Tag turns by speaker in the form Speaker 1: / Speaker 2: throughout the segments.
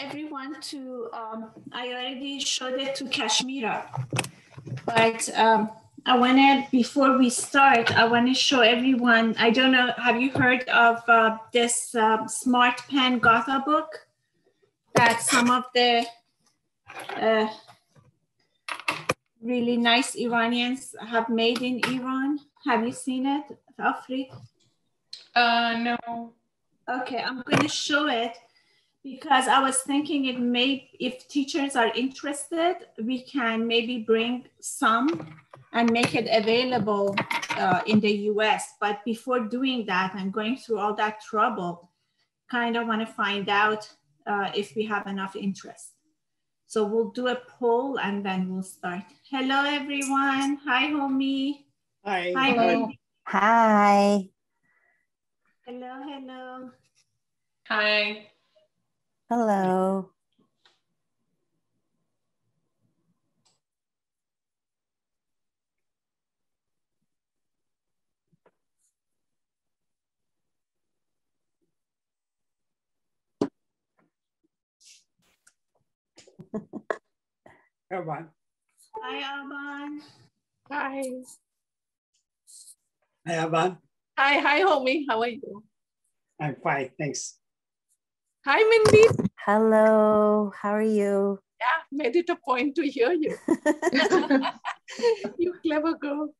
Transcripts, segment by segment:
Speaker 1: everyone to, I already showed it to Kashmira, but I want to, before we start, I want to show everyone, I don't know, have you heard of this Smart Pen Gotha book that some of the really nice Iranians have made in Iran? Have you seen it, Afri?
Speaker 2: No.
Speaker 1: Okay, I'm going to show it because I was thinking it may, if teachers are interested, we can maybe bring some and make it available in the US. But before doing that and going through all that trouble, kind of want to find out if we have enough interest. So we'll do a poll and then we'll start. Hello, everyone. Hi, Homie.
Speaker 3: Hi.
Speaker 1: Hi, Wendy.
Speaker 4: Hi.
Speaker 1: Hello, hello.
Speaker 2: Hi.
Speaker 4: Hello.
Speaker 3: Everyone.
Speaker 1: Hi, Aman.
Speaker 2: Hi.
Speaker 3: Hi, Aban.
Speaker 2: Hi, homie. How are you?
Speaker 3: I'm fine, thanks.
Speaker 2: Hi, Mindy.
Speaker 4: Hello. How are you?
Speaker 2: Yeah, made it a point to hear you. You clever girl.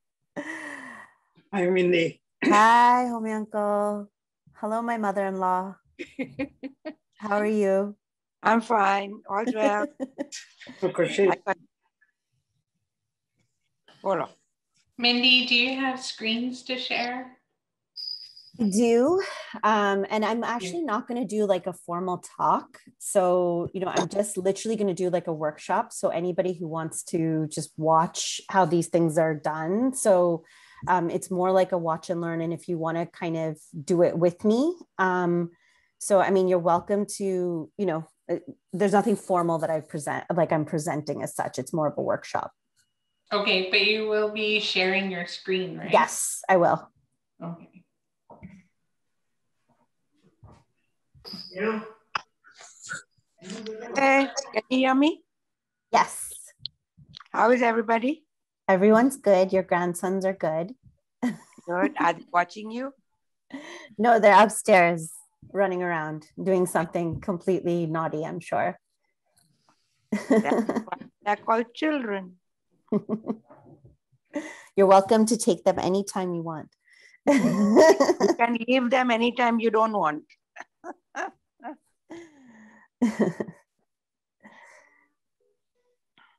Speaker 3: I'm Mindy.
Speaker 4: Hi, homie uncle. Hello, my mother-in-law. How are you?
Speaker 5: I'm fine. All's well. Hold on.
Speaker 2: Mindy, do you have screens to share?
Speaker 4: I do. And I'm actually not going to do like a formal talk. So, I'm just literally going to do like a workshop. So anybody who wants to just watch how these things are done. So it's more like a watch and learn. And if you want to kind of do it with me. So, I mean, you're welcome to, there's nothing formal that I'm presenting as such. It's more of a workshop.
Speaker 2: Okay, but you will be sharing your screen, right?
Speaker 4: Yes, I will.
Speaker 2: Okay.
Speaker 5: Hey, can you hear me?
Speaker 4: Yes.
Speaker 5: How is everybody?
Speaker 4: Everyone's good. Your grandsons are good.
Speaker 5: Good. Are they watching you?
Speaker 4: No, they're upstairs running around doing something completely naughty, I'm sure.
Speaker 5: They're called children.
Speaker 4: You're welcome to take them anytime you want.
Speaker 5: You can leave them anytime you don't want.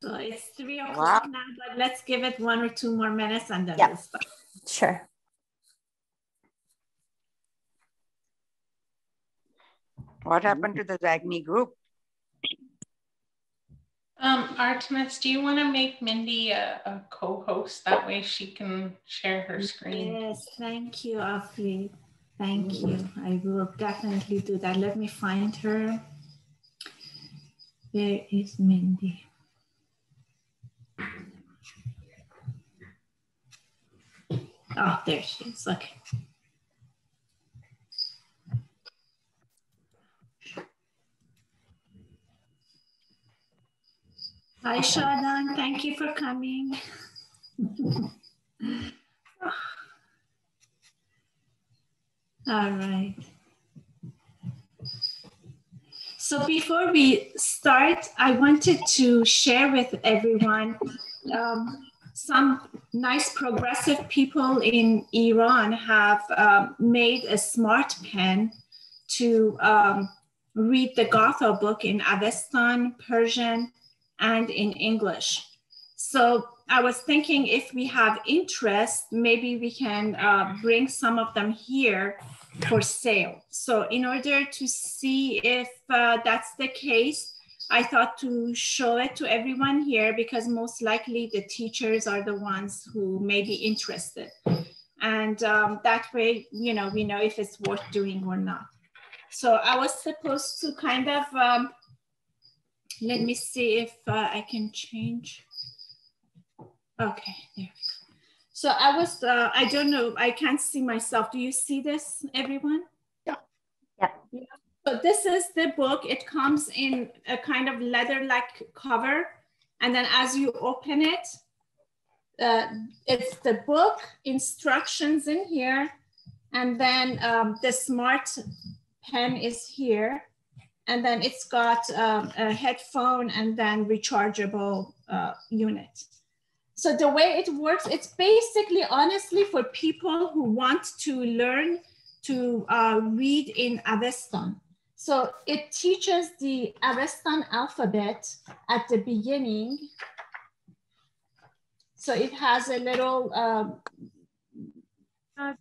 Speaker 1: So it's 3 o'clock now, but let's give it 1 or 2 more minutes and then we'll start.
Speaker 4: Sure.
Speaker 5: What happened to the Zagni group?
Speaker 2: Artemis, do you want to make Mindy a co-host? That way she can share her screen.
Speaker 1: Yes, thank you, Afri. Thank you. I will definitely do that. Let me find her. Where is Mindy? Oh, there she is. Okay. Hi, Shadan. Thank you for coming. All right. So before we start, I wanted to share with everyone some nice progressive people in Iran have made a smart pen to read the Gotha book in Avestan, Persian, and in English. So I was thinking if we have interest, maybe we can bring some of them here for sale. So in order to see if that's the case, I thought to show it to everyone here because most likely the teachers are the ones who may be interested. And that way, we know if it's worth doing or not. So I was supposed to kind of, let me see if I can change. Okay, there we go. So I was, I don't know, I can't see myself. Do you see this, everyone?
Speaker 4: Yeah.
Speaker 1: So this is the book. It comes in a kind of leather-like cover. And then as you open it, it's the book, instructions in here. And then the smart pen is here. And then it's got a headphone and then rechargeable unit. So the way it works, it's basically, honestly, for people who want to learn to read in Avestan. So it teaches the Avestan alphabet at the beginning. So it has a little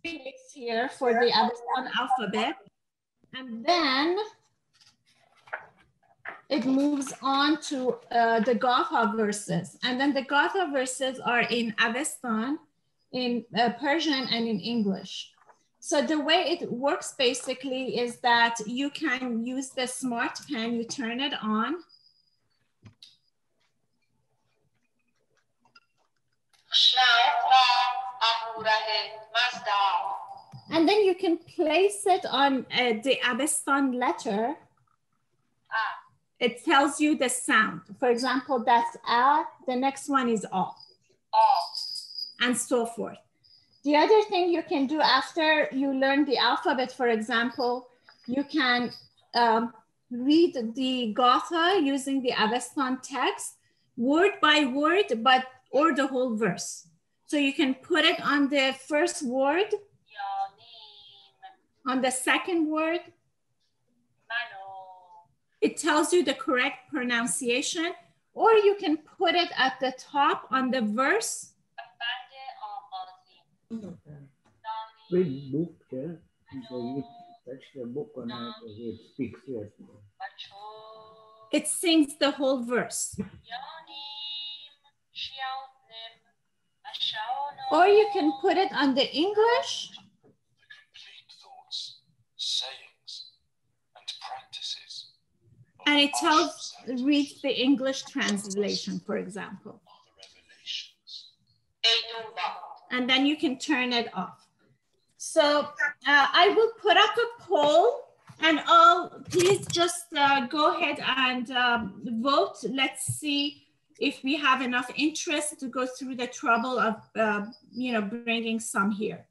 Speaker 1: place here for the Avestan alphabet. And then it moves on to the Gatha verses. And then the Gatha verses are in Avestan, in Persian, and in English. So the way it works basically is that you can use the smart pen, you turn it on. And then you can place it on the Avestan letter. It tells you the sound. For example, that's A, the next one is A, and so forth. The other thing you can do after you learn the alphabet, for example, you can read the Gatha using the Avestan text, word by word, or the whole verse. So you can put it on the first word, on the second word. It tells you the correct pronunciation, or you can put it at the top on the verse.
Speaker 6: Read book, yeah. So you touch the book on it speaks, yes.
Speaker 1: It sings the whole verse. Or you can put it on the English.
Speaker 7: The complete thoughts, sayings, and practices.
Speaker 1: And it reads the English translation, for example. And then you can turn it off. So I will put up a poll, and please just go ahead and vote. Let's see if we have enough interest to go through the trouble of bringing some here.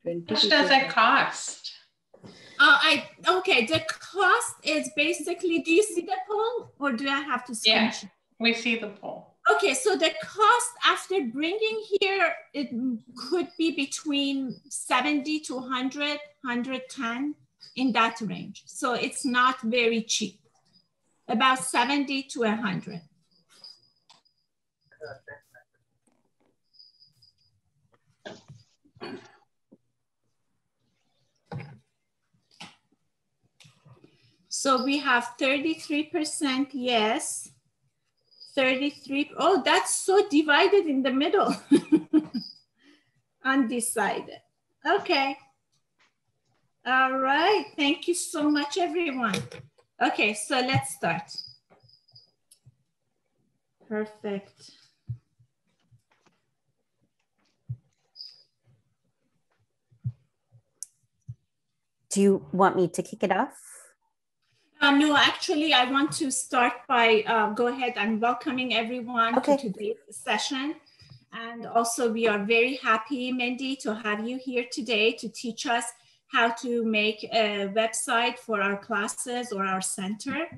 Speaker 2: How much does it cost?
Speaker 1: Okay, the cost is basically, do you see the poll, or do I have to screen share?
Speaker 2: We see the poll.
Speaker 1: Okay, so the cost after bringing here, it could be between 70 to 100, 110, in that range. So it's not very cheap, about 70 to 100. So we have 33% yes, 33, oh, that's so divided in the middle. Undecided. Okay. All right, thank you so much, everyone. Okay, so let's start. Perfect.
Speaker 4: Do you want me to kick it off?
Speaker 1: No, actually, I want to start by go ahead and welcoming everyone to today's session. And also, we are very happy, Mindy, to have you here today to teach us how to make a website for our classes or our center.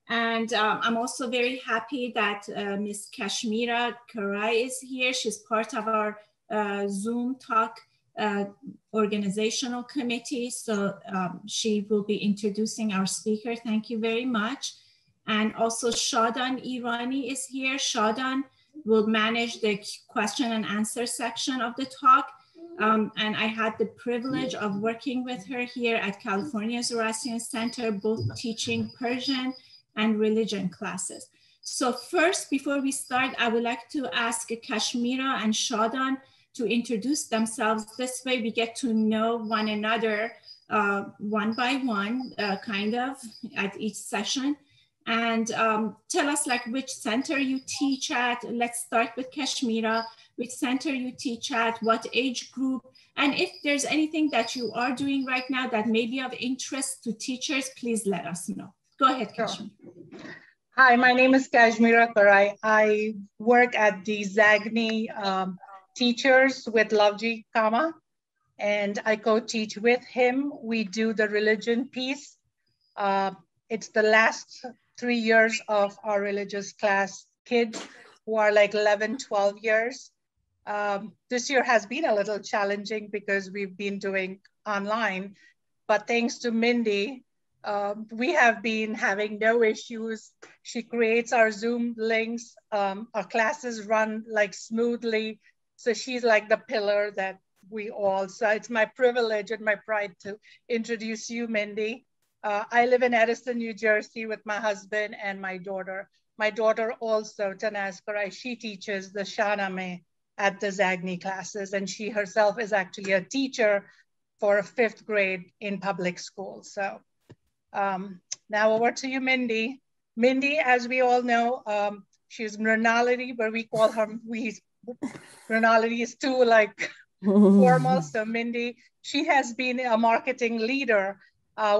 Speaker 1: And I'm also very happy that Ms. Kashmira Karai is here. She's part of our Zoom talk organizational committee. So she will be introducing our speaker. Thank you very much. And also Shadan Irani is here. Shadan will manage the question and answer section of the talk. And I had the privilege of working with her here at California Zoroastrian Center, both teaching Persian and religion classes. So first, before we start, I would like to ask Kashmira and Shadan to introduce themselves. This way we get to know one another one by one, kind of at each session. And tell us like which center you teach at. Let's start with Kashmira. Which center you teach at, what age group, And if there's anything that you are doing right now that may be of interest to teachers, please let us know. Go ahead, Kashmir.
Speaker 8: Hi, my name is Kashmira Karai. I work at the Zagni Teachers with Lavji Kama, and I co-teach with him. We do the religion piece. It's the last 3 years of our religious class kids who are like 11, 12 years. This year has been a little challenging because we've been doing online, but thanks to Mindy, we have been having no issues. She creates our Zoom links. Our classes run like smoothly. So she's like the pillar that we all, so it's my privilege and my pride to introduce you, Mindy. I live in Edison, New Jersey with my husband and my daughter. My daughter also, Tanaskarai, she teaches the Shahnameh at the Zagni classes, and she herself is actually a teacher for 5th grade in public school. So now over to you, Mindy. Mindy, as we all know, she's Mrinalini, but we call her, Mrinalini is too like formal. So Mindy, she has been a marketing leader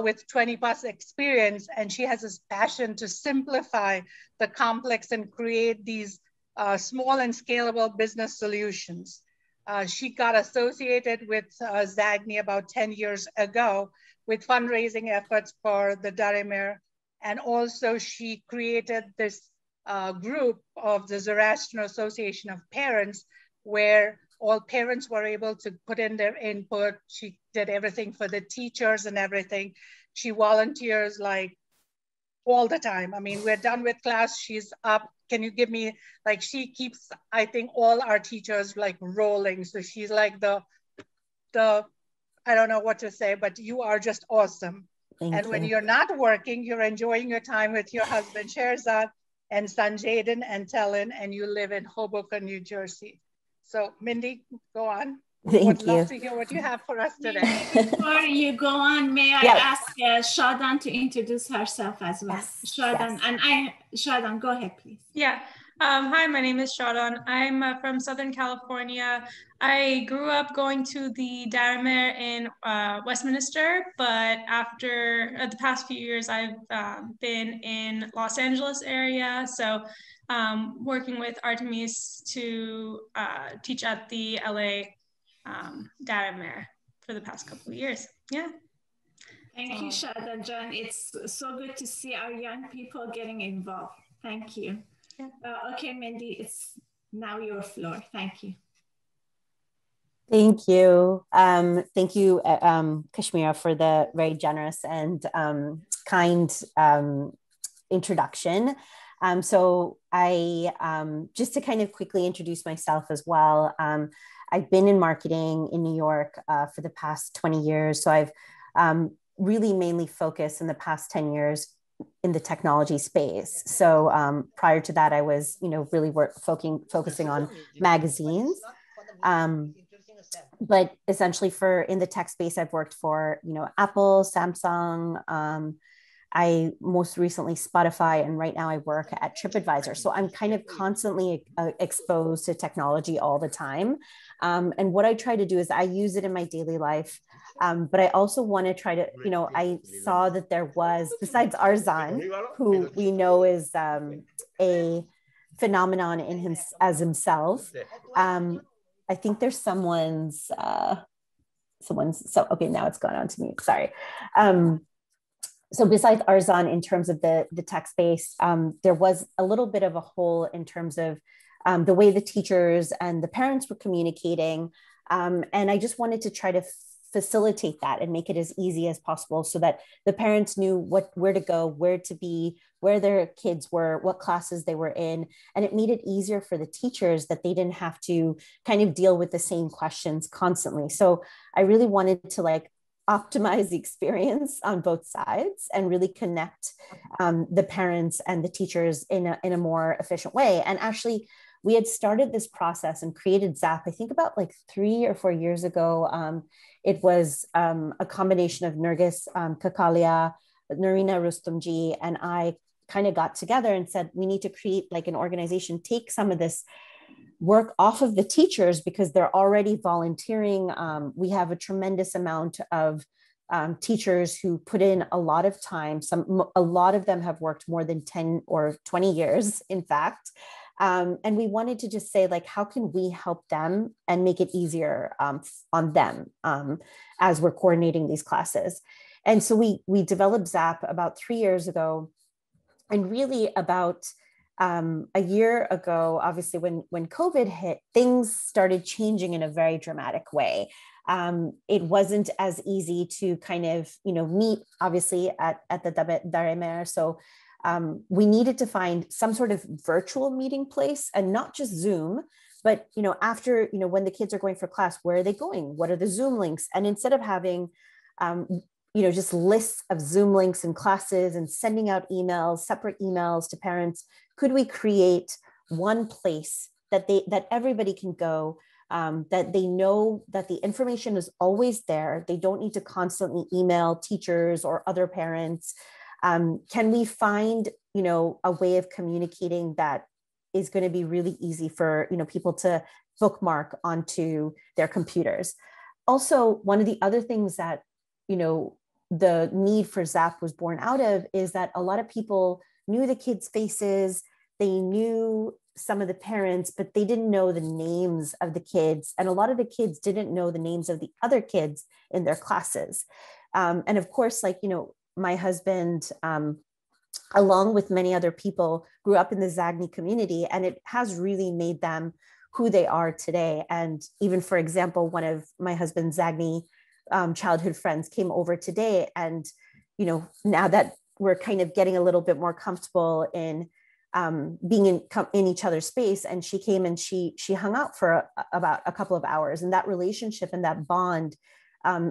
Speaker 8: with 20 plus experience, and she has this passion to simplify the complex and create these small and scalable business solutions. She got associated with Zagni about 10 years ago with fundraising efforts for the Darimir. And also she created this group of the Zoroastrian Association of Parents, where all parents were able to put in their input. She did everything for the teachers and everything. She volunteers like all the time. I mean, we're done with class, she's up. Can you give me, like, she keeps, I think, all our teachers like rolling. So she's like the I don't know what to say, but you are just awesome.
Speaker 4: Thank you.
Speaker 8: When you're not working, you're enjoying your time with your husband, Sherzad, and Sanjaden and Tellen, and you live in Hoboken, New Jersey. So Mindy, go on.
Speaker 4: Thank you.
Speaker 8: Love to hear what you have for us today.
Speaker 1: Before you go on, may I ask Shadan to introduce herself as well?
Speaker 4: Yes,
Speaker 1: Shadan,
Speaker 4: yes.
Speaker 1: Shadan, go ahead, please.
Speaker 9: Yeah. Hi, my name is Shadan. I'm from Southern California. I grew up going to the Darimir in Westminster, but after the past few years, I've been in Los Angeles area. So working with Artemis to teach at the LA Darimir for the past couple of years. Yeah.
Speaker 1: Thank you, Shadan Jan. It's so good to see our young people getting involved. Thank you.
Speaker 9: Yeah.
Speaker 1: Okay, Mindy, it's now your floor. Thank you.
Speaker 4: Thank you. Thank you, Kashmira, for the very generous and kind introduction. So I, just to kind of quickly introduce myself as well, I've been in marketing in New York for the past 20 years. So I've really mainly focused in the past 10 years in the technology space. So prior to that, I was, really focusing on magazines. But essentially in the tech space, I've worked for, Apple, Samsung, I most recently Spotify, and right now I work at TripAdvisor. So I'm kind of constantly exposed to technology all the time. And what I try to do is I use it in my daily life. But I also want to try to, I saw that there was, besides Arzan, who we know is a phenomenon in himself. I think there's someone's, so, okay, now it's gone on to me, sorry. So besides Arzan, in terms of the tech space, there was a little bit of a hole in terms of the way the teachers and the parents were communicating. And I just wanted to try to facilitate that and make it as easy as possible so that the parents knew where to go, where to be, where their kids were, what classes they were in. And it made it easier for the teachers that they didn't have to kind of deal with the same questions constantly. So I really wanted to optimize the experience on both sides and really connect the parents and the teachers in a more efficient way. And actually, we had started this process and created Zap, I think about 3 or 4 years ago. It was a combination of Nergis Kakalia, Narina Rustumji, and I kind of got together and said, we need to create an organization, take some of this work off of the teachers because they're already volunteering. We have a tremendous amount of teachers who put in a lot of time. A lot of them have worked more than 10 or 20 years, in fact. And we wanted to just say, like, how can we help them and make it easier on them as we're coordinating these classes? And so we developed ZAP about 3 years ago. And really about a year ago, obviously when COVID hit, things started changing in a very dramatic way. It wasn't as easy to kind of, meet obviously at the Daremer. So we needed to find some sort of virtual meeting place, and not just Zoom, but, after, when the kids are going for class, where are they going? What are the Zoom links? And instead of having, just lists of Zoom links and classes and sending out emails, separate emails to parents, could we create one place that everybody can go, that they know that the information is always there. They don't need to constantly email teachers or other parents. Can we find, a way of communicating that is going to be really easy for, people to bookmark onto their computers? Also, one of the other things that, the need for ZAP was born out of is that a lot of people knew the kids' faces, they knew some of the parents, but they didn't know the names of the kids. And a lot of the kids didn't know the names of the other kids in their classes. And of course, my husband, along with many other people, grew up in the Zagni community, and it has really made them who they are today. And even, for example, one of my husband's Zagni childhood friends came over today, and now that we're kind of getting a little bit more comfortable in being in each other's space, and she came and she hung out for about a couple of hours, and that relationship and that bond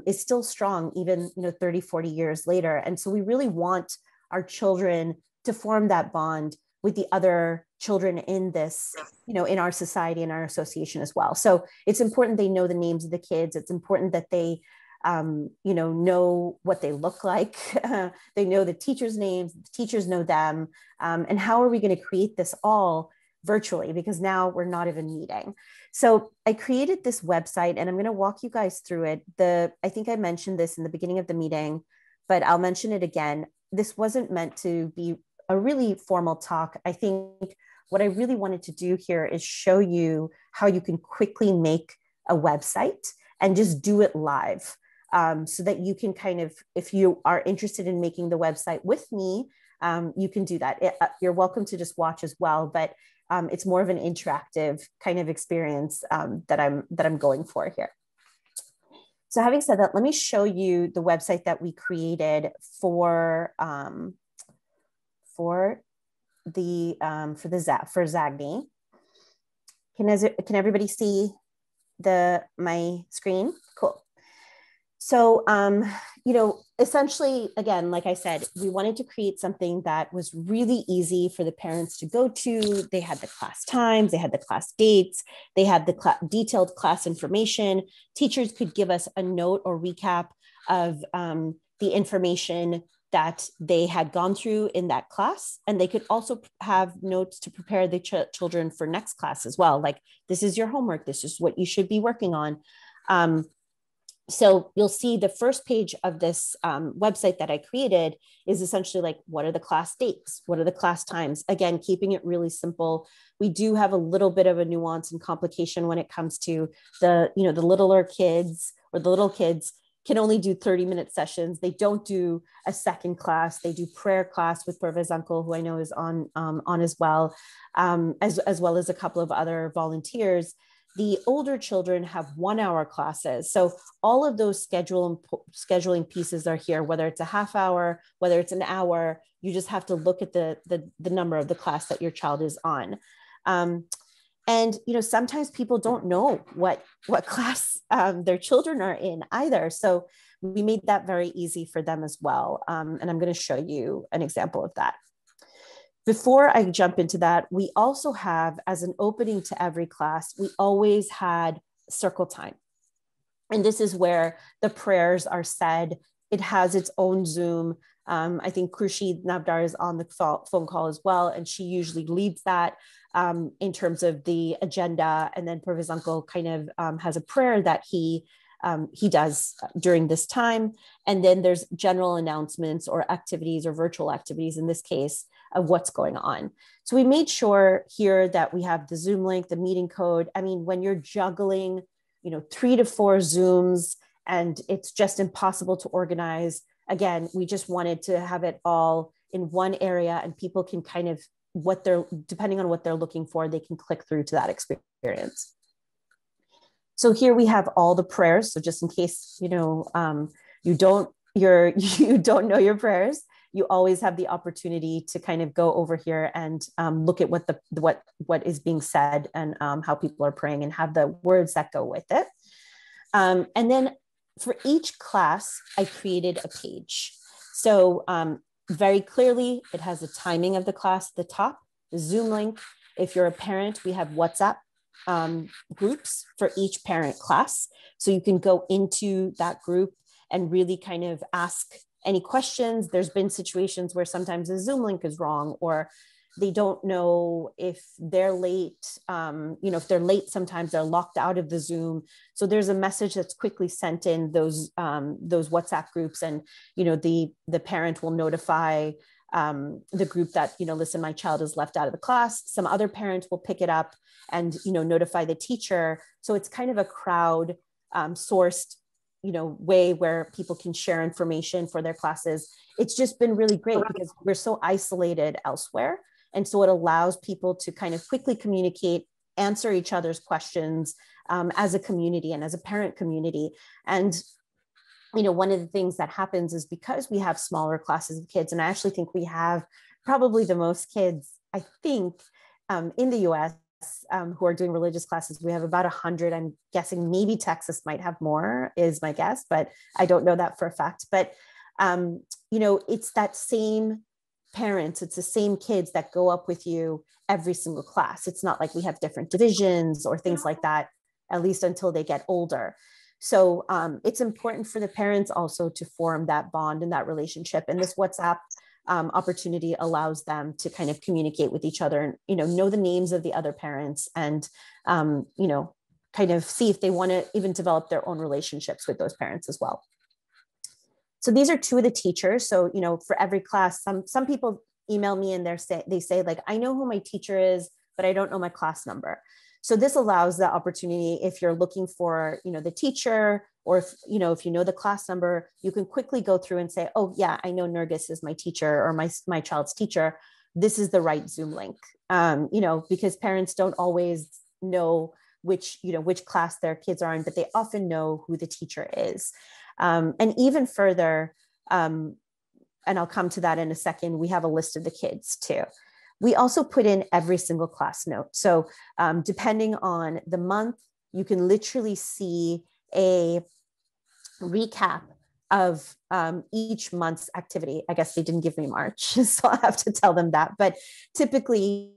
Speaker 4: is still strong even 30, 40 years later. And so we really want our children to form that bond with the other children in this, in our society and our association as well. So it's important they know the names of the kids. It's important that they know what they look like. They know the teachers' names, the teachers know them. And how are we going to create this all virtually? Because now we're not even meeting. So I created this website, and I'm going to walk you guys through it. I think I mentioned this in the beginning of the meeting, but I'll mention it again. This wasn't meant to be a really formal talk. I think what I really wanted to do here is show you how you can quickly make a website and just do it live. So that you can kind of, if you are interested in making the website with me, you can do that. You're welcome to just watch as well, but it's more of an interactive kind of experience that I'm going for here. So having said that, let me show you the website that we created for Zagni. Can everybody see my screen? Cool. So, essentially, again, like I said, we wanted to create something that was really easy for the parents to go to. They had the class times, they had the class dates, they had the detailed class information. Teachers could give us a note or recap of the information that they had gone through in that class. And they could also have notes to prepare the children for next class as well. Like, this is your homework, this is what you should be working on. So you'll see the first page of this website that I created is essentially like, what are the class dates? What are the class times? Again, keeping it really simple. We do have a little bit of a nuance and complication when it comes to the littler kids, or the little kids can only do 30-minute sessions. They don't do a second class. They do prayer class with Parvez Uncle, who I know is on as well, as well as a couple of other volunteers. The older children have 1-hour classes. So all of those scheduling pieces are here, whether it's a half hour, whether it's an hour, you just have to look at the number of the class that your child is on. And, sometimes people don't know what class their children are in either. So we made that very easy for them as well. And I'm going to show you an example of that. Before I jump into that, we also have, as an opening to every class, we always had circle time. And this is where the prayers are said. It has its own Zoom. I think Khurshid Navdar is on the phone call as well, and she usually leads that. in terms of the agenda. And then Professor Uncle kind of has a prayer that he does during this time. And then there's general announcements or activities or virtual activities in this case of what's going on. So we made sure here that we have the Zoom link, the meeting code. I mean, when you're juggling, 3 to 4 Zooms and it's just impossible to organize, again, we just wanted to have it all in one area and people can kind of depending on what they're looking for, they can click through to that experience. So here we have all the prayers. So just in case, you don't know your prayers, you always have the opportunity to kind of go over here and look at what is being said and how people are praying and have the words that go with it. And then for each class, I created a page. So very clearly, it has the timing of the class at the top, the Zoom link. If you're a parent, we have WhatsApp groups for each parent class. So you can go into that group and really kind of ask any questions. There's been situations where sometimes the Zoom link is wrong or they don't know if they're late. If they're late, sometimes they're locked out of the Zoom. So there's a message that's quickly sent in those WhatsApp groups, and the parent will notify the group that listen, my child is left out of the class. Some other parents will pick it up and notify the teacher. So it's kind of a crowd sourced way where people can share information for their classes. It's just been really great because we're so isolated elsewhere. And so it allows people to kind of quickly communicate, answer each other's questions as a community and as a parent community. And, one of the things that happens is because we have smaller classes of kids, and I actually think we have probably the most kids, I think, in the US who are doing religious classes. We have about 100. I'm guessing maybe Texas might have more is my guess, but I don't know that for a fact. But, it's that same parents, it's the same kids that go up with you every single class. It's not like we have different divisions or things like that, at least until they get older. So it's important for the parents also to form that bond and that relationship. And this WhatsApp opportunity allows them to kind of communicate with each other and, know the names of the other parents and, kind of see if they want to even develop their own relationships with those parents as well. So these are 2 of the teachers. So, for every class, some people email me and they say like, I know who my teacher is, but I don't know my class number. So this allows the opportunity if you're looking for, the teacher, or if you know the class number, you can quickly go through and say, oh yeah, I know Nurgis is my teacher or my child's teacher. This is the right Zoom link, because parents don't always know which class their kids are in, but they often know who the teacher is. And even further, and I'll come to that in a second, we have a list of the kids too. We also put in every single class note. So depending on the month, you can literally see a recap of each month's activity. I guess they didn't give me March, so I'll have to tell them that. But typically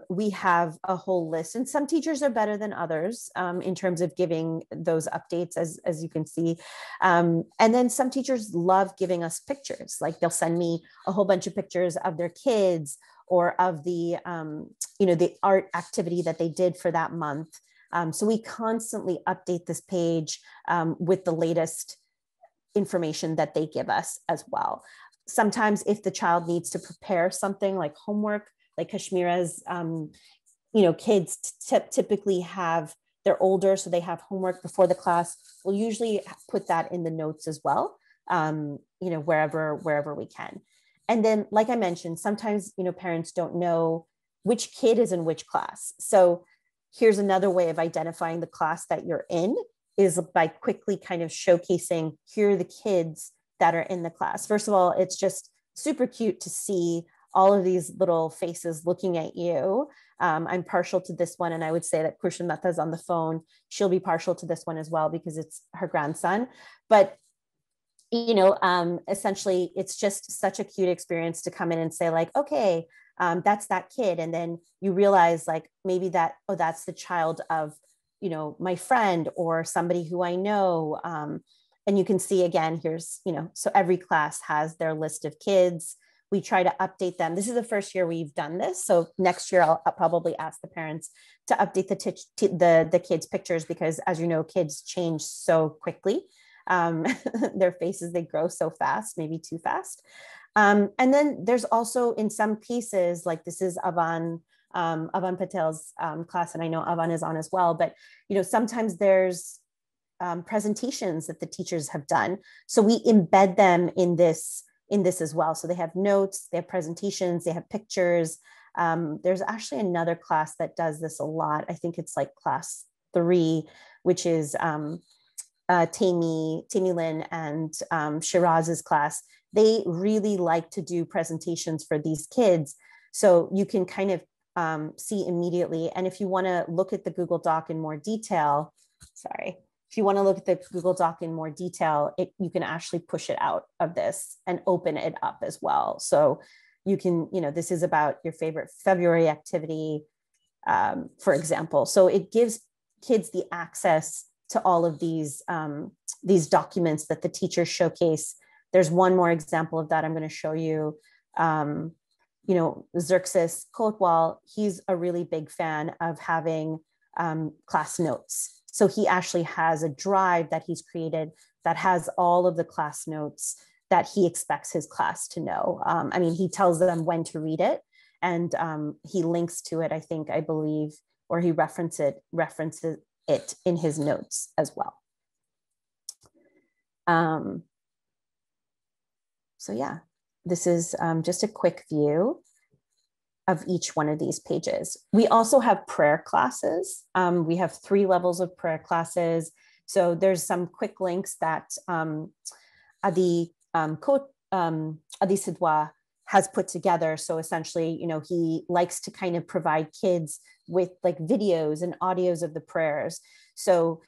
Speaker 4: we have a whole list, and some teachers are better than others in terms of giving those updates, as you can see. And then some teachers love giving us pictures. Like they'll send me a whole bunch of pictures of their kids or of the, the art activity that they did for that month. So we constantly update this page with the latest information that they give us as well. Sometimes if the child needs to prepare something like homework, like Kashmira's, kids typically they're older, so they have homework before the class. We'll usually put that in the notes as well, wherever we can. And then, like I mentioned, sometimes, parents don't know which kid is in which class. So here's another way of identifying the class that you're in, is by quickly kind of showcasing, here are the kids that are in the class. First of all, it's just super cute to see all of these little faces looking at you. I'm partial to this one, and I would say that Krishan Mehta is on the phone. She'll be partial to this one as well because it's her grandson. But essentially, it's just such a cute experience to come in and say like, okay, that's that kid. And then you realize like maybe that's the child of, my friend or somebody who I know. And you can see again, here's, so every class has their list of kids we try to update them. This is the first year we've done this. So next year, I'll probably ask the parents to update the kids' pictures, because as you know, kids change so quickly. Their faces, they grow so fast, maybe too fast. And then there's also, in some cases, like this is Avan Patel's class, and I know Avan is on as well, but sometimes there's presentations that the teachers have done. So we embed them in this as well. So they have notes, they have presentations, they have pictures. There's actually another class that does this a lot. I think it's like class 3, which is Tammy Lynn and Shiraz's class. They really like to do presentations for these kids. So you can kind of see immediately. And if you want to look at the Google Doc in more detail, if you want to look at the Google Doc in more detail, you can actually push it out of this and open it up as well. So you can, this is about your favorite February activity, for example. So it gives kids the access to all of these documents that the teachers showcase. There's one more example of that I'm going to show you. Xerxes Kotwal, he's a really big fan of having class notes. So he actually has a drive that he's created that has all of the class notes that he expects his class to know. He tells them when to read it, and he links to it, I believe, or he references it in his notes as well. So yeah, this is just a quick view of each one of these pages. We also have prayer classes. We have 3 levels of prayer classes. So there's some quick links that Adi Sidwa has put together. So essentially, he likes to kind of provide kids with like videos and audios of the prayers. So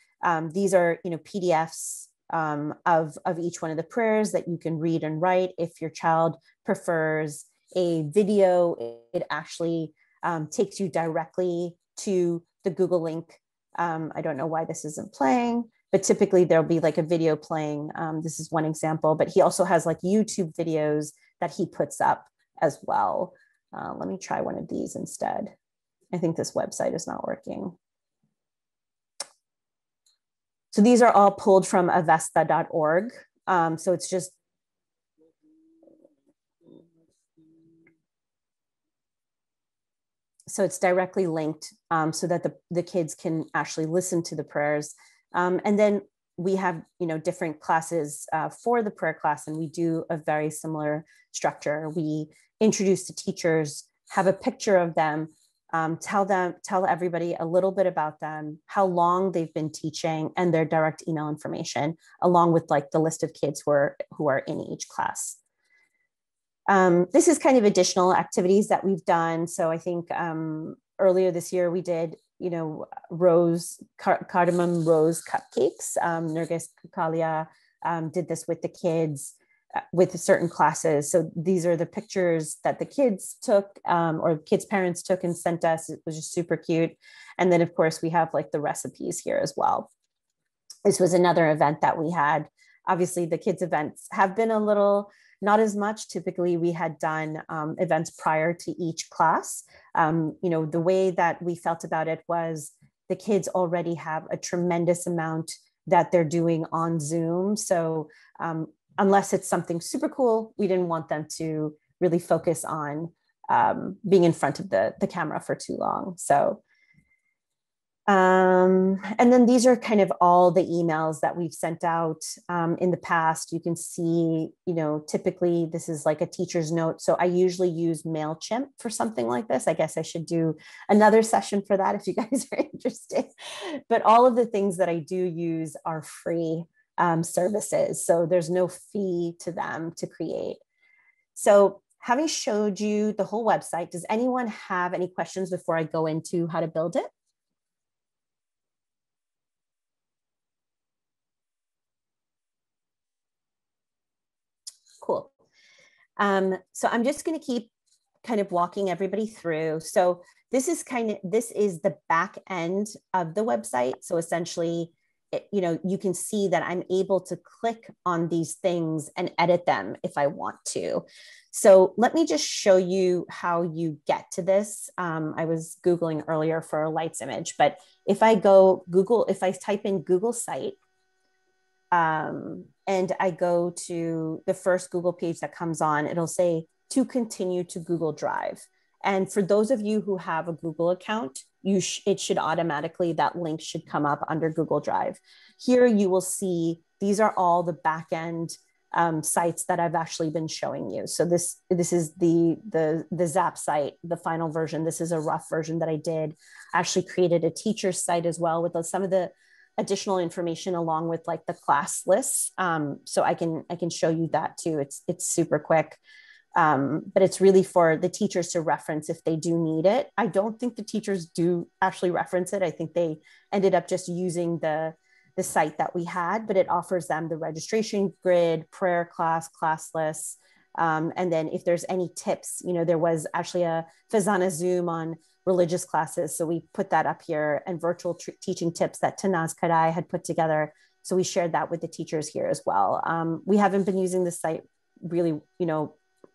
Speaker 4: these are, PDFs of each one of the prayers that you can read and write. If your child prefers a video, it actually takes you directly to the Google link. I don't know why this isn't playing, but typically there'll be like a video playing. This is one example, but he also has like YouTube videos that he puts up as well. Let me try one of these instead. I think this website is not working. So these are all pulled from avesta.org. So it's just, so it's directly linked so that the kids can actually listen to the prayers. And then we have, different classes for the prayer class, and we do a very similar structure. We introduce the teachers, have a picture of them, tell everybody a little bit about them, how long they've been teaching, and their direct email information, along with like the list of kids who are in each class. This is kind of additional activities that we've done. So I think earlier this year we did, cardamom rose cupcakes. Nergis Kalia did this with the kids with certain classes. So these are the pictures that the kids took or kids' parents took and sent us. It was just super cute. And then of course we have like the recipes here as well. This was another event that we had. Obviously the kids events have been a little, not as much. Typically we had done events prior to each class. The way that we felt about it was the kids already have a tremendous amount that they're doing on Zoom. So unless it's something super cool, we didn't want them to really focus on being in front of the camera for too long. So, and then these are kind of all the emails that we've sent out in the past. You can see, typically this is like a teacher's note. So I usually use MailChimp for something like this. I guess I should do another session for that if you guys are interested. But all of the things that I do use are free services. So there's no fee to them to create. So having showed you the whole website, does anyone have any questions before I go into how to build it? Cool. So I'm just going to keep kind of walking everybody through. So this is the back end of the website. So essentially you can see that I'm able to click on these things and edit them if I want to. So let me just show you how you get to this. I was Googling earlier for a lights image, but if I type in Google site, and I go to the first Google page that comes on, it'll say to continue to Google Drive. And for those of you who have a Google account, it should automatically, that link should come up under Google Drive. Here you will see, these are all the backend sites that I've actually been showing you. So this is the Zap site, the final version. This is a rough version that I did. I actually created a teacher's site as well with some of the additional information along with like the class lists. So I can show you that too. It's super quick. But it's really for the teachers to reference if they do need it. I don't think the teachers do actually reference it. I think they ended up just using the site that we had, but it offers them the registration grid, prayer class lists. And then if there's any tips, there was actually a FEZANA Zoom on religious classes. So we put that up here, and virtual teaching tips that Tanaz Kadai had put together. So we shared that with the teachers here as well. We haven't been using the site really,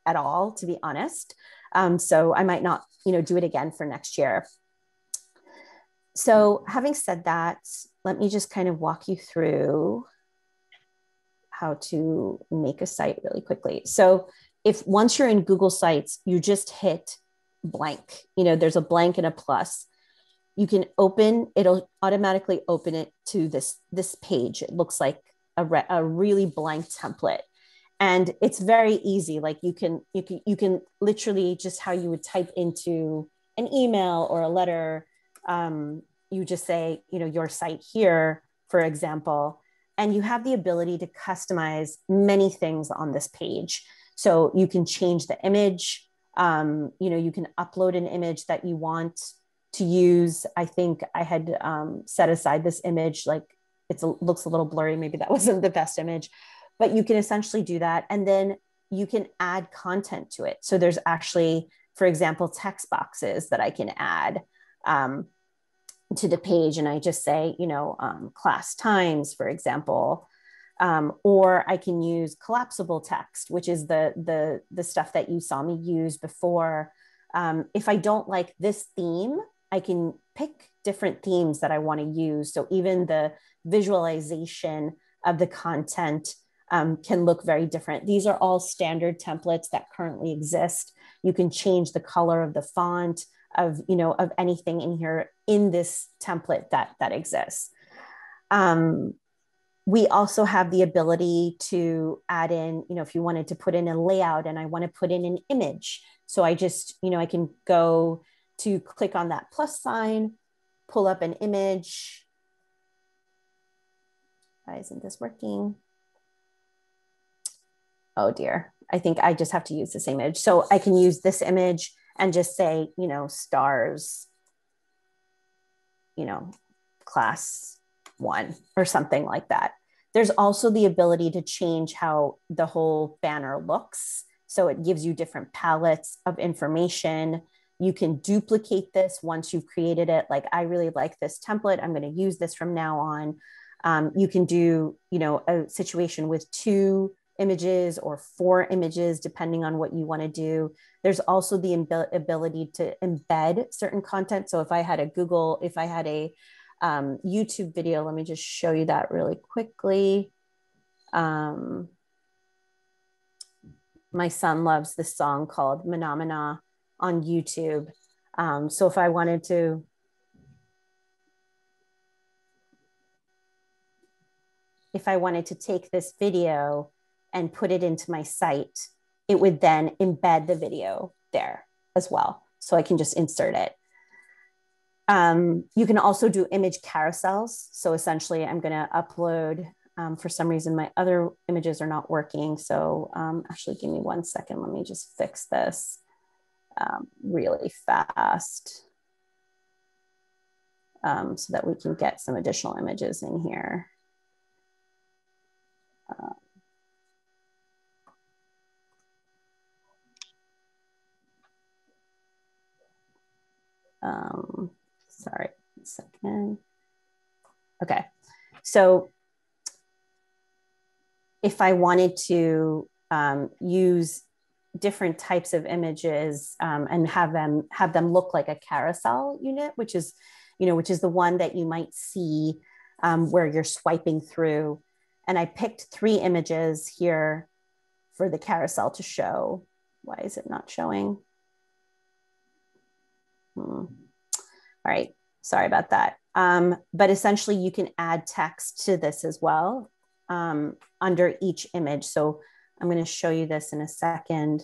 Speaker 4: at all, to be honest. So I might not, do it again for next year. So having said that, let me just kind of walk you through how to make a site really quickly. So once you're in Google Sites, you just hit blank, there's a blank and a plus. You can it'll automatically open it to this page. It looks like a really blank template. And it's very easy. Like you can literally just how you would type into an email or a letter. You just say, your site here, for example, and you have the ability to customize many things on this page. So you can change the image. You can upload an image that you want to use. I think I had set aside this image, like looks a little blurry. Maybe that wasn't the best image. But you can essentially do that. And then you can add content to it. So there's actually, for example, text boxes that I can add to the page. And I just say, class times, for example, or I can use collapsible text, which is the stuff that you saw me use before. If I don't like this theme, I can pick different themes that I want to use. So even the visualization of the content can look very different. These are all standard templates that currently exist. You can change the color of the font of anything in here in this template that exists. We also have the ability to add in, if you wanted to put in a layout and I want to put in an image. So I just, I can go to click on that plus sign, pull up an image. Why isn't this working? Oh dear, I think I just have to use the same image. So I can use this image and just say, stars, class 1 or something like that. There's also the ability to change how the whole banner looks. So it gives you different palettes of information. You can duplicate this once you've created it. Like, I really like this template. I'm going to use this from now on. You can do, a situation with 2 images or 4 images, depending on what you want to do. There's also the ability to embed certain content. So if I had a YouTube video, let me just show you that really quickly. My son loves this song called Phenomena on YouTube. So if I wanted to take this video and put it into my site, it would then embed the video there as well. So I can just insert it. You can also do image carousels. So essentially I'm going to upload, for some reason, my other images are not working. So actually give me 1 second. Let me just fix this really fast so that we can get some additional images in here. Sorry, 1 second. Okay, So if I wanted to use different types of images and have them look like a carousel unit, which is the one that you might see where you're swiping through. And I picked 3 images here for the carousel to show. Why is it not showing? All right, sorry about that. But essentially you can add text to this as well under each image. So I'm going to show you this in a second.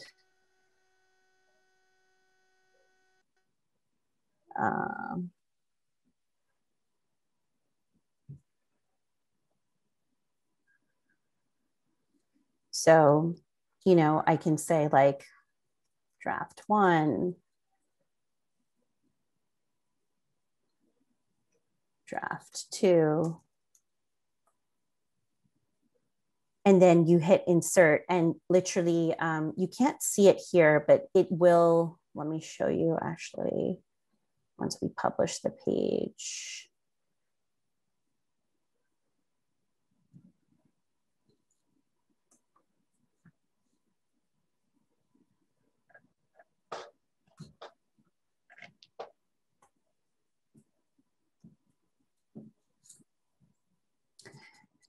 Speaker 4: So, I can say like draft 1, draft 2, and then you hit insert, and literally you can't see it here, but it will. Let me show you actually once we publish the page.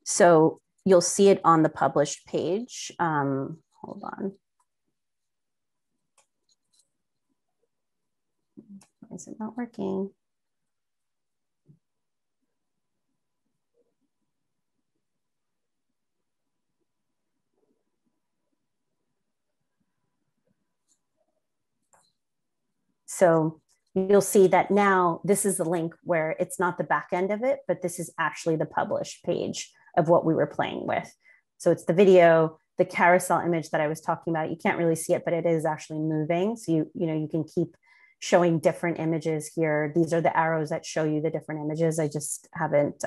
Speaker 4: So you'll see it on the published page. Hold on. Why is it not working? So you'll see that now this is the link where it's not the back end of it, but this is actually the published page of what we were playing with. So it's the video, the carousel image that I was talking about. You can't really see it, but it is actually moving. So you can keep showing different images here. These are the arrows that show you the different images. I just haven't,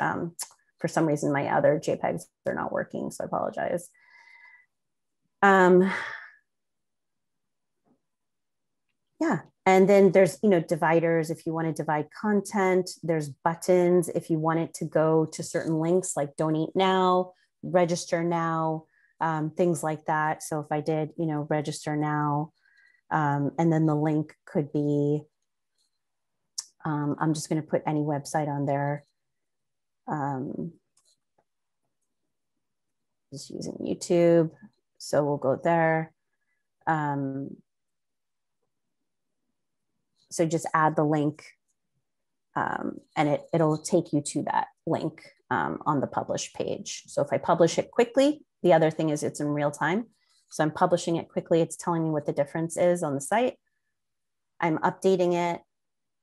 Speaker 4: for some reason, my other JPEGs are not working, so I apologize. Yeah, and then there's, dividers if you want to divide content. There's buttons if you want it to go to certain links like donate now, register now, things like that. So if I did, register now, and then the link could be, I'm just going to put any website on there. Just using YouTube. So we'll go there. So just add the link and it'll take you to that link on the published page. So if I publish it quickly, the other thing is it's in real time. So I'm publishing it quickly. It's telling me what the difference is on the site. I'm updating it.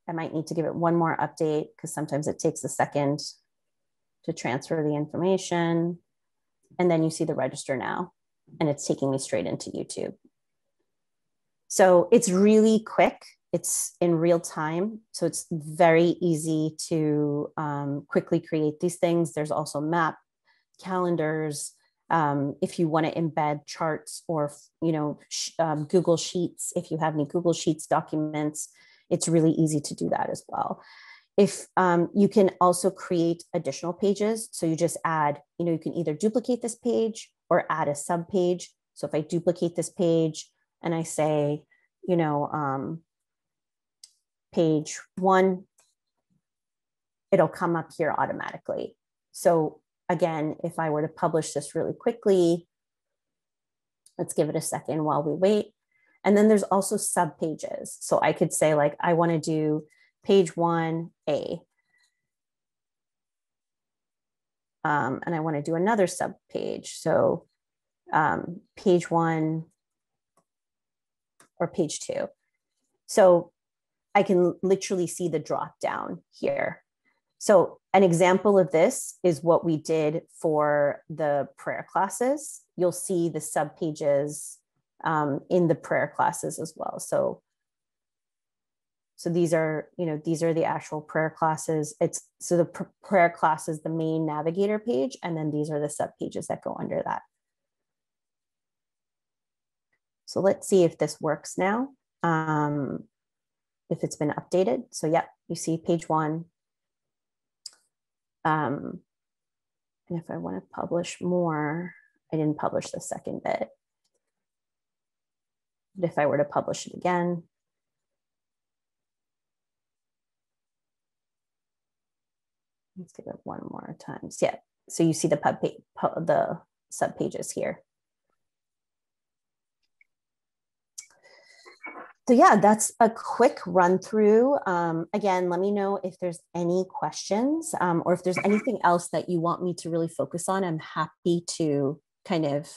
Speaker 4: I might need to give it one more update because sometimes it takes a second to transfer the information. And then you see the register now, and it's taking me straight into YouTube. So it's really quick. It's in real time. So it's very easy to quickly create these things. There's also map calendars. If you want to embed charts or, Google Sheets, if you have any Google Sheets documents, it's really easy to do that as well. If you can also create additional pages. So you just add, you can either duplicate this page or add a sub page. So if I duplicate this page and I say, page 1, it'll come up here automatically. So again, if I were to publish this really quickly, let's give it a second while we wait. And then there's also sub pages. So I could say like, I want to do page 1A. And I want to do another sub page. So page 1 or page 2. So I can literally see the drop down here. So an example of this is what we did for the prayer classes. You'll see the sub pages in the prayer classes as well. So these are, these are the actual prayer classes. So the prayer class is the main navigator page, and then these are the sub pages that go under that. So let's see if this works now. If it's been updated. So yeah, you see page 1. And if I want to publish more, I didn't publish the second bit. But if I were to publish it again, let's give it one more time. So yeah, so you see the the sub pages here. So yeah, that's a quick run through. Again, let me know if there's any questions or if there's anything else that you want me to really focus on. I'm happy to kind of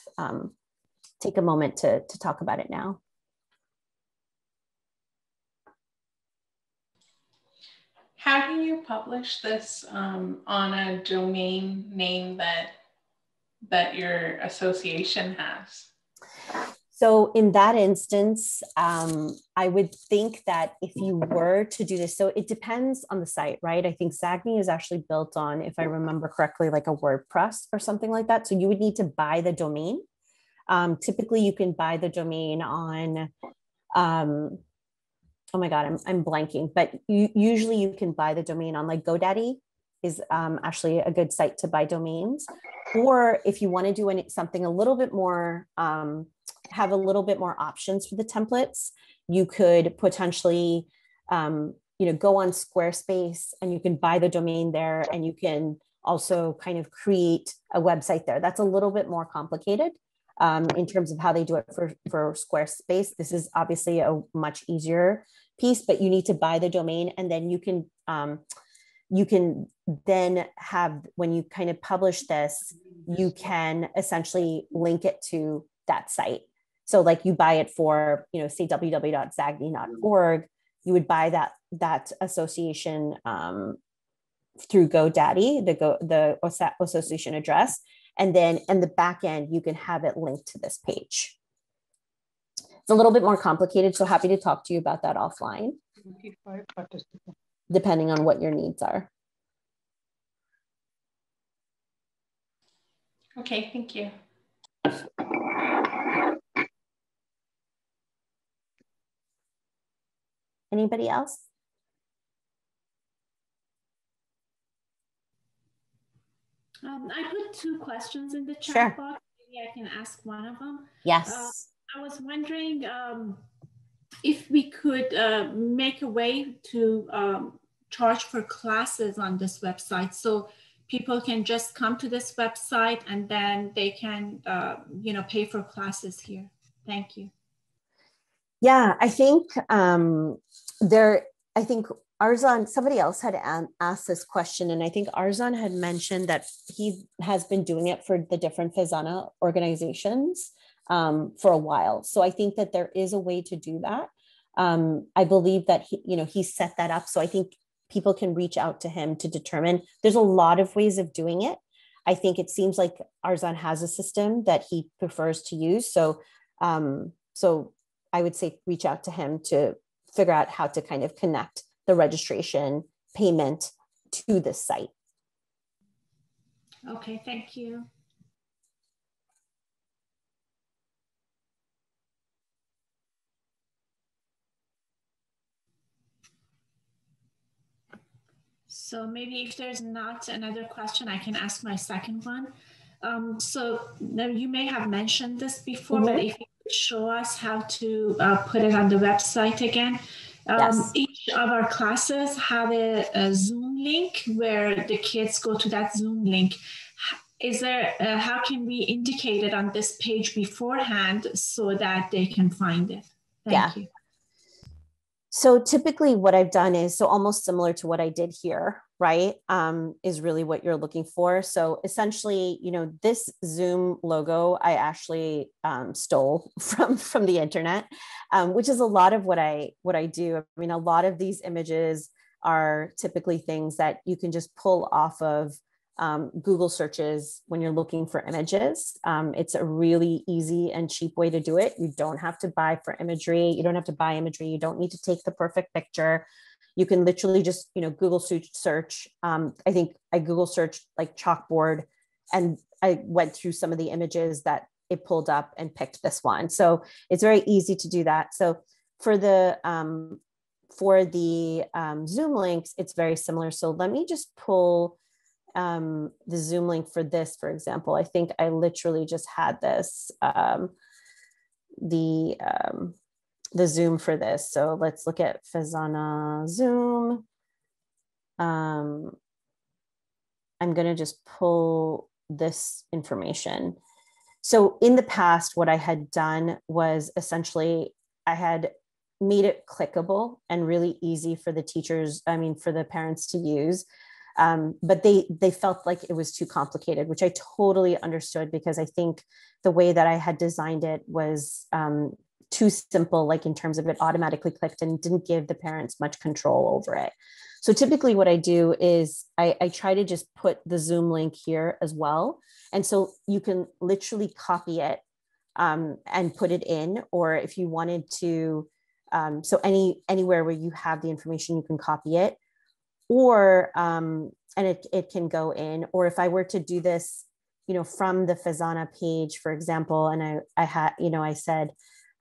Speaker 4: take a moment to talk about it now.
Speaker 2: How do you publish this on a domain name that your association has?
Speaker 4: So in that instance, I would think that if you were to do this, so it depends on the site, right? I think Zagni is actually built on, if I remember correctly, like a WordPress or something like that. So you would need to buy the domain. Typically you can buy the domain on, oh my God, I'm blanking, but usually you can buy the domain on like GoDaddy is actually a good site to buy domains. Or if you want to do something a little bit more, have a little bit more options for the templates, you could potentially, go on Squarespace and you can buy the domain there, and you can also kind of create a website there. That's a little bit more complicated in terms of how they do it for Squarespace. This is obviously a much easier piece, but you need to buy the domain, and then you can then have, when you kind of publish this, you can essentially link it to that site. So like you buy it for, say www.zagni.org, you would buy that association through GoDaddy, the association address. And then in the back end, you can have it linked to this page. It's a little bit more complicated, so happy to talk to you about that offline, depending on what your needs are.
Speaker 2: Okay, thank you.
Speaker 4: Anybody else?
Speaker 1: I put 2 questions in the chat
Speaker 4: Sure.
Speaker 1: box. Maybe I can ask one of them.
Speaker 4: Yes.
Speaker 1: I was wondering if we could make a way to charge for classes on this website, so people can just come to this website and then they can, pay for classes here. Thank you.
Speaker 4: Yeah, I think Arzan, somebody else had asked this question, and I think Arzan had mentioned that he has been doing it for the different FEZANA organizations for a while. So I think that there is a way to do that. I believe that he set that up. So I think people can reach out to him to determine. There's a lot of ways of doing it. I think it seems like Arzan has a system that he prefers to use. So, so I would say reach out to him to figure out how to kind of connect the registration payment to this site.
Speaker 1: Okay, thank you. So maybe if there's not another question, I can ask my second one. So now you may have mentioned this before, but if you could show us how to put it on the website again. Yes. Each of our classes have a Zoom link where the kids go to that Zoom link. Is there, how can we indicate it on this page beforehand so that they can find it? Thank you.
Speaker 4: So typically what I've done is, so almost similar to what I did here, right? Is really what you're looking for. So essentially, this Zoom logo, I actually stole from the internet, which is a lot of what I do. I mean, a lot of these images are typically things that you can just pull off of Google searches when you're looking for images. It's a really easy and cheap way to do it. You don't have to buy imagery. You don't have to buy imagery. You don't need to take the perfect picture. You can literally just, Google search. I think I Google searched like chalkboard, and I went through some of the images that it pulled up and picked this one. So it's very easy to do that. So for the Zoom links, it's very similar. So let me just pull the Zoom link for this, for example, I think I literally just had this, the Zoom for this. So let's look at FEZANA Zoom. I'm going to just pull this information. So in the past, what I had done was essentially I had made it clickable and really easy for the teachers, for the parents to use. But they felt like it was too complicated, which I totally understood, because I think the way that I had designed it was too simple, like in terms of it automatically clicked and didn't give the parents much control over it. So typically what I do is I try to just put the Zoom link here as well. And so you can literally copy it and put it in, or if you wanted to, so anywhere where you have the information, you can copy it, or, and it can go in, or if I were to do this, from the FEZANA page, for example, and I said,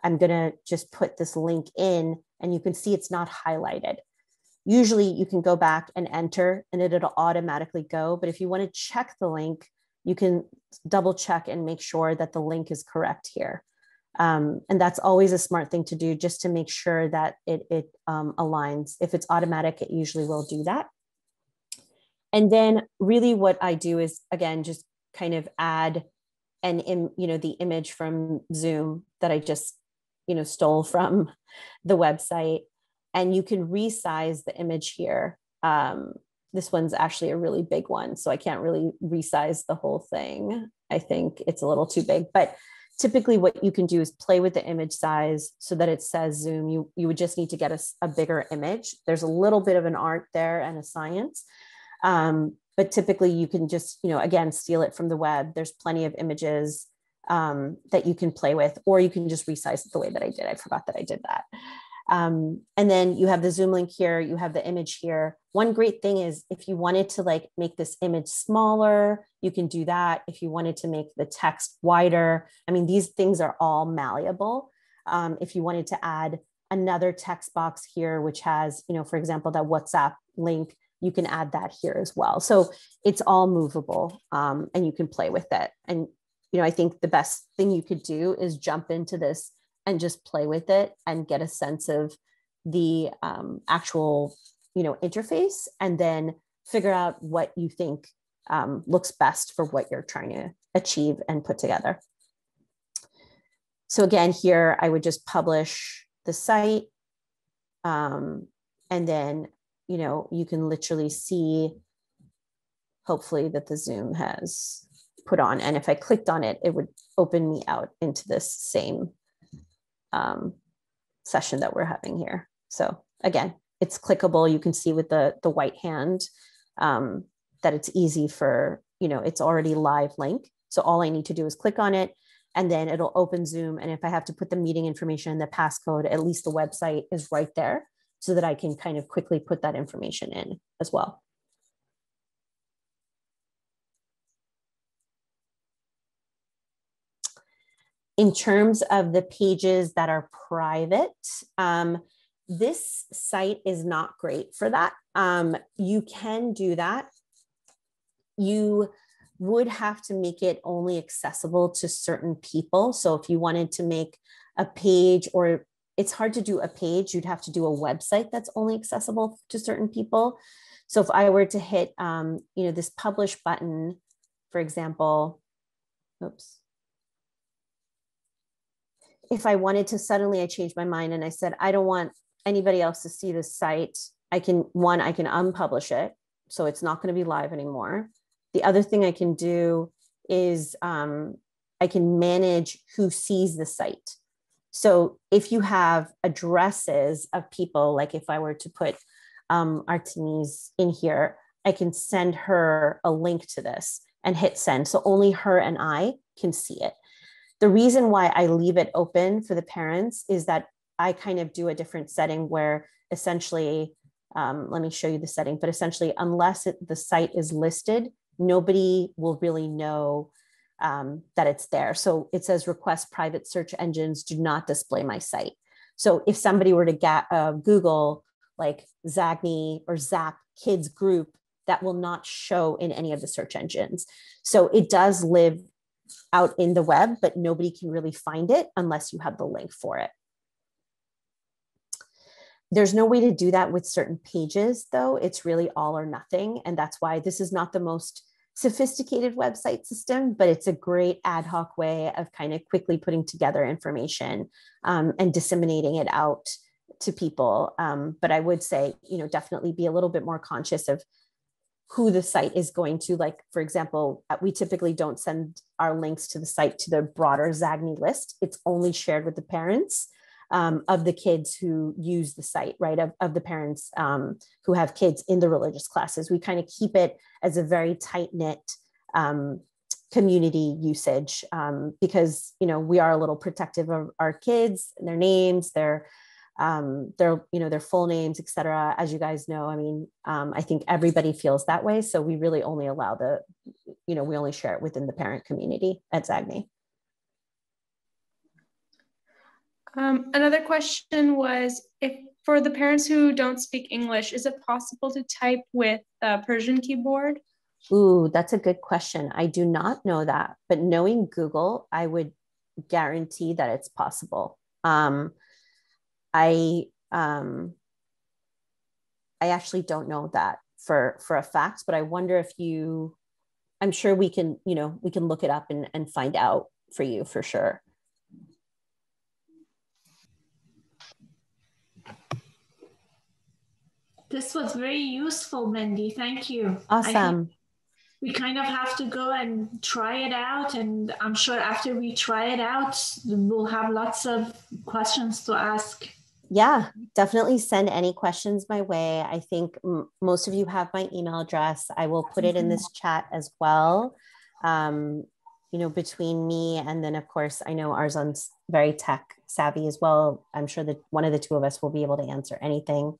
Speaker 4: I'm going to just put this link in, and you can see it's not highlighted. Usually you can go back and enter and it'll automatically go. But if you want to check the link, you can double check and make sure that the link is correct here. And that's always a smart thing to do, just to make sure that it aligns. If it's automatic, it usually will do that. And then really what I do is, again, just kind of add the image from Zoom that I just, stole from the website. And you can resize the image here. This one's actually a really big one, so I can't really resize the whole thing. I think it's a little too big, but typically what you can do is play with the image size so that it says Zoom. You would just need to get a bigger image. There's a little bit of an art there and a science, but typically you can just, again, steal it from the web. There's plenty of images that you can play with, or you can just resize it the way that I did. I forgot that I did that. And then you have the Zoom link here, you have the image here. One great thing is if you wanted to make this image smaller, you can do that. If you wanted to make the text wider, these things are all malleable. If you wanted to add another text box here, which has, for example, that WhatsApp link, you can add that here as well. So it's all movable, and you can play with it. And, I think the best thing you could do is jump into this and just play with it and get a sense of the actual, interface, and then figure out what you think looks best for what you're trying to achieve and put together. So again, here I would just publish the site, and then, you can literally see, hopefully, that the Zoom has put on. And if I clicked on it, it would open me out into this same session that we're having here. So again, it's clickable. You can see with the white hand that it's easy for, it's already live link. So all I need to do is click on it, and then it'll open Zoom. And if I have to put the meeting information and the passcode, at least the website is right there so that I can kind of quickly put that information in as well. In terms of the pages that are private, this site is not great for that. You can do that. You would have to make it only accessible to certain people. So if you wanted to make a page, or it's hard to do a page, you'd have to do a website that's only accessible to certain people. So if I were to hit, this publish button, for example, oops. If I wanted to, suddenly I changed my mind and I said, I don't want anybody else to see this site. I can unpublish it. So it's not going to be live anymore. The other thing I can do is I can manage who sees the site. So if you have addresses of people, like if I were to put Artemis in here, I can send her a link to this and hit send. So only her and I can see it. The reason why I leave it open for the parents is that I kind of do a different setting where essentially, let me show you the setting, but essentially, unless the site is listed, nobody will really know that it's there. So it says request private search engines do not display my site. So if somebody were to Google like Zagni or Zap kids group that will not show in any of the search engines. So it does live out in the web, but nobody can really find it unless you have the link for it. There's no way to do that with certain pages, though. It's really all or nothing. And that's why this is not the most sophisticated website system, but it's a great ad hoc way of kind of quickly putting together information and disseminating it out to people. But I would say, definitely be a little bit more conscious of who the site is going to. Like, for example, we typically don't send our links to the site to the broader ZAGNY list. It's only shared with the parents of the kids who use the site, right? Of the parents who have kids in the religious classes. We kind of keep it as a very tight-knit community usage because, we are a little protective of our kids, their names, their full names, et cetera. As you guys know, I think everybody feels that way. So we really only allow we only share it within the parent community at ZAGNY.
Speaker 9: Another question was, if for the parents who don't speak English, is it possible to type with a Persian keyboard?
Speaker 4: Ooh, that's a good question. I do not know that, but knowing Google, I would guarantee that it's possible. I actually don't know that for a fact, but I wonder if I'm sure we can look it up and find out for you for sure.
Speaker 1: This was very useful, Mindy. Thank you.
Speaker 4: Awesome.
Speaker 1: We kind of have to go and try it out. And I'm sure after we try it out, we'll have lots of questions to ask.
Speaker 4: Yeah, definitely send any questions my way. I think most of you have my email address. I will put it in this chat as well. Between me and then, of course, I know Arzan's very tech savvy as well. I'm sure that one of the two of us will be able to answer anything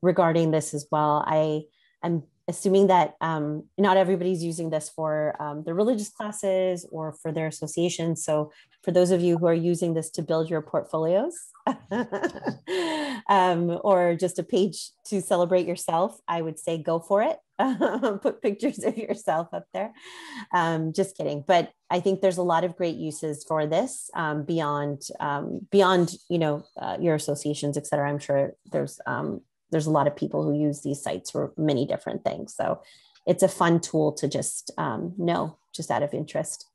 Speaker 4: regarding this as well. I'm assuming that not everybody's using this for their religious classes or for their associations. So for those of you who are using this to build your portfolios or just a page to celebrate yourself, I would say go for it. Put pictures of yourself up there. Just kidding. But I think there's a lot of great uses for this beyond your associations, et cetera. I'm sure there's a lot of people who use these sites for many different things. So it's a fun tool to just know, just out of interest.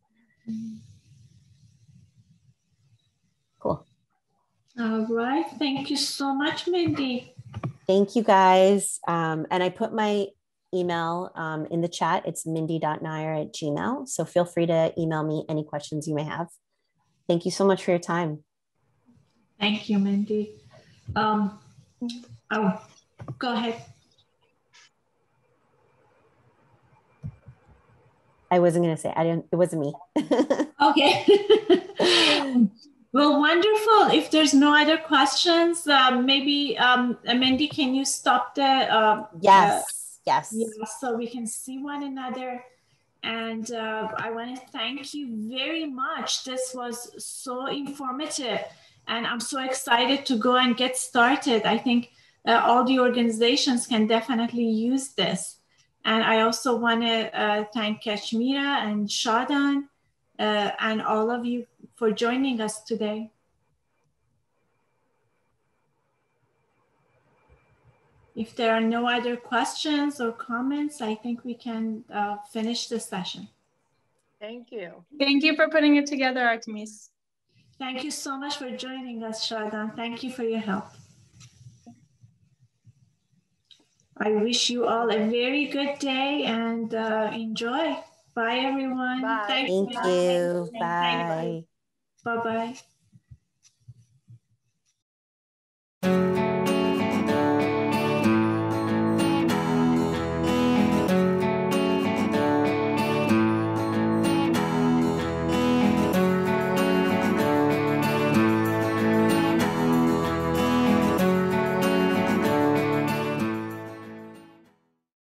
Speaker 4: Cool.
Speaker 1: All right. Thank you so much, Mindy.
Speaker 4: Thank you, guys. And I put my email in the chat. It's mindy.nair@gmail.com. So feel free to email me any questions you may have. Thank you so much for your time.
Speaker 1: Thank you, Mindy. Oh, go ahead.
Speaker 4: I wasn't going to say, it wasn't me.
Speaker 1: Okay. Well, wonderful. If there's no other questions, maybe, Mindy, can you stop the?
Speaker 4: Yes.
Speaker 1: Yeah, so we can see one another. And I want to thank you very much. This was so informative. And I'm so excited to go and get started. I think all the organizations can definitely use this. And I also want to thank Kashmira and Shadan and all of you for joining us today. If there are no other questions or comments, I think we can finish the session.
Speaker 8: Thank you.
Speaker 9: Thank you for putting it together, Artemis.
Speaker 1: Thank you so much for joining us, Shadan. Thank you for your help. I wish you all a very good day and enjoy. Bye, everyone.
Speaker 8: Bye.
Speaker 4: Thank you. Bye.
Speaker 1: Bye-bye.